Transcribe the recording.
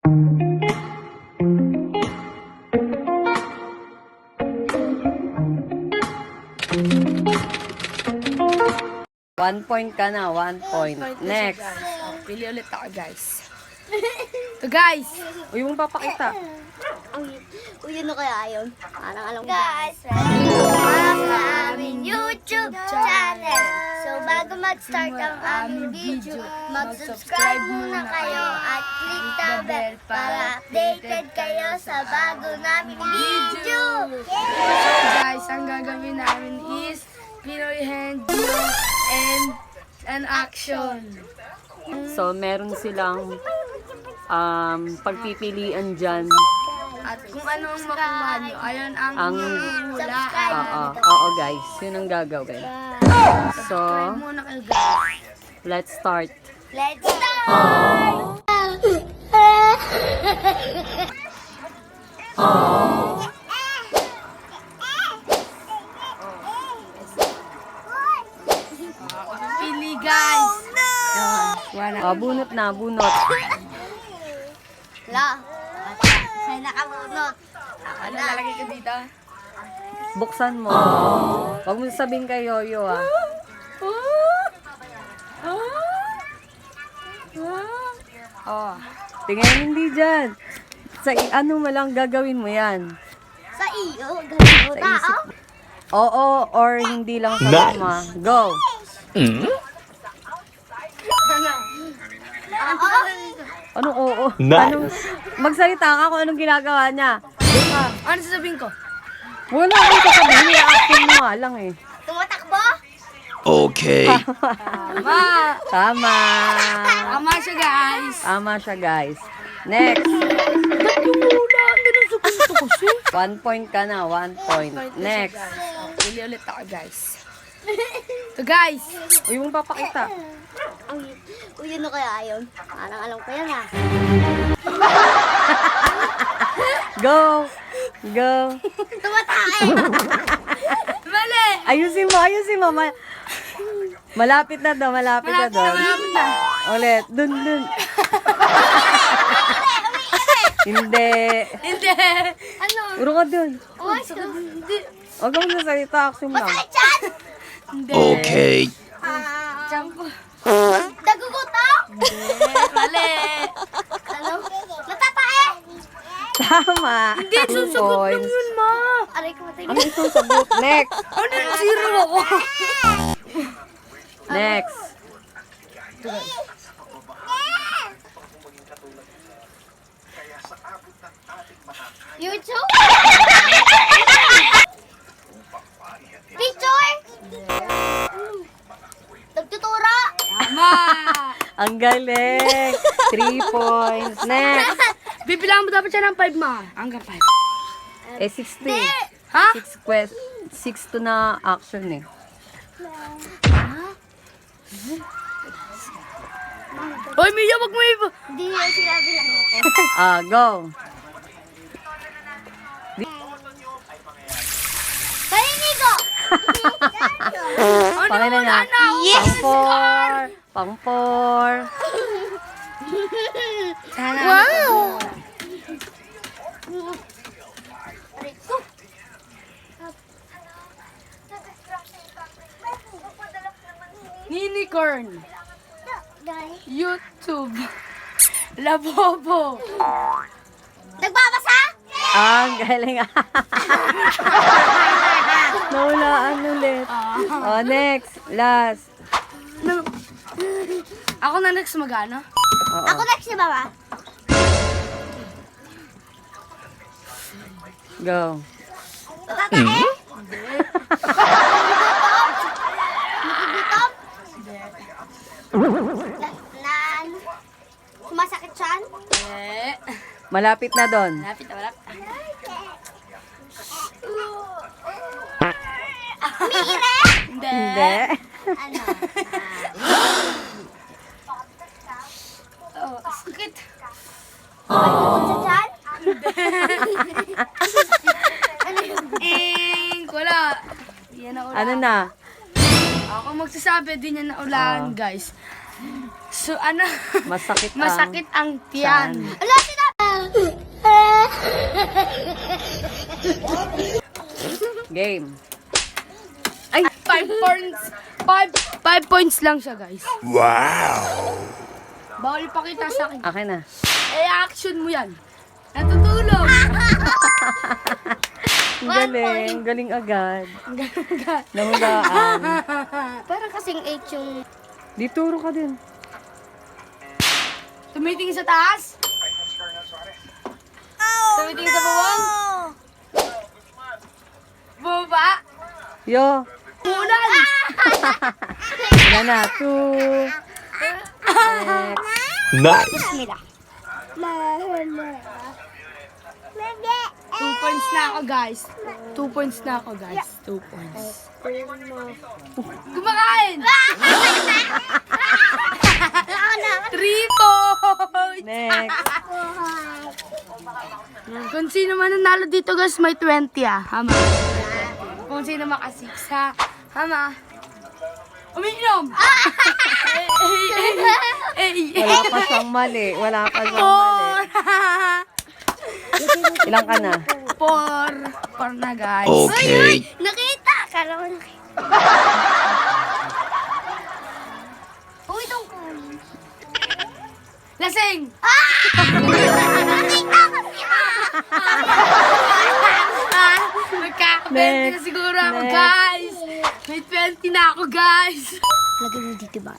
One point ka na, 1 point. Next. Pili ulit ako, guys. So, guys. Uy, mong papakita. Uy, ano kaya yun? Parang alam ko. Guys, welcome sa aming YouTube channel. So, bago mag-start ang aming video, mag-subscribe muna kayo at click the bell para updated kayo sa bago naming video. So, guys, ang gagawin namin is Pinoy hand and an action. So, meron silang pagpipilian dyan. At kung ano ang makuha nyo, ayun ang hulaan. Oo, guys. Yun ang gagawin. So, Try muna kayo, guys. let's start. Let's start! Pili, guys. Wala. Bunot na, bunot. La, sa'yo nakabunot. Ano lalagay ko dito? Buksan mo. Huwag mo sabihin kay Yoyo, ah. Oh. Tingnan, hindi dyan. Sa ano mo lang gagawin mo yan. Sa iyo, ganun Sa tao. isip. Oo, or hindi lang sa mama. Go. Anong oo? Anong, magsalita ka kung anong ginagawa niya. Ano sasabihin ko? Wala akong sasabihin. I-acting mo nga lang eh. Tumatakbo? Okay. Tama. Tama. Tama siya, guys. Tama siya, guys. Next. 1 point ka na, 1 point. Next. Pili ulit ako, guys. So, guys. Uy, mong papakita. Uy, ano kaya yun? Parang alam ko yan ha. Go. Go. Tumatake! Mali. Ayusin mo, ayusin mo. Malapit na daw, malapit na daw. Malapit na. Ulit. Dun. Hindi. Hindi. Ano? Uro ka dun. Uy, hindi. Huwag ka magsasalita, action lang. Masakit yan! Hindi. Okay. Tiyan ko. Nagugutom? Mali. Ano? Natatae? Tama. Hindi, susagot lang yun, ma. Aray ko matay. Ano itong sagot? Next. Ano yung zero ako? Next. YouTube? Picture? Nagtuturo? Tama. Ang galing. 3 points. Next. Bibilang mo dapat siya ng 5, ma. Hanggang 5. 60. Ha? 6 to na action eh. Hoy, Mia, wag mo iba. Hindi yun sinabi lang ako. Go. Paninigo! Ano, Pakina wala nga. na. Pang 4. Sana. Wow! Aray ko. Unicorn. Guys. YouTube. Labobo. Nagbabasa? Ang galing. Naulaan ulit. Next. Last. Ako na next magana. Ako next si Mama. Go. Natatae? Nagugutom? Ano? Sumasakit siyan? Eh. Malapit na doon. Malapit na, malapit. Umiire? Hindi. Hindi. Ano? Oh, sakit. Bukod sa tiyan? Ano yun? Wala. Yan na ulan. Ano na? Ako magsasabi din yan na ulan, guys. So, ano? Masakit ang Masakit ang tiyan. tiyan. Ala, sinabi! Game. Ay! 5 points. 5 points lang siya, guys. Wow! Bawal ipakita sa akin. Akin na. Action mo yan. Natutulog. Ang galing. Galing agad. Nahulaan. Parang kasing 8 yung... Di turo ka din. Tumitingin sa taas. Tumitingin sa bawang. Bumaba. Yo. Ulan. Wala na. 2. Nice! Bismillah. 2 points na ako, guys. 2 points na ako, guys. 2 points. Kumakain! 3 points! Next. Kung sino man nanalo dito, guys, may 20 ah. Hama. Kung sino maka-6 ha. Hama. Umiinom! Wala pa siyang mali. Wala pa siyang mali. Ilang ka na? 4 na, guys. Okay. Nakita! Kala ko nakita. Uy, itong kunin. Lasing! Nakita kasi Magkaka-20 na Next. siguro ako, Next. guys. May 20 na ako, guys. Lagay mo dito ba?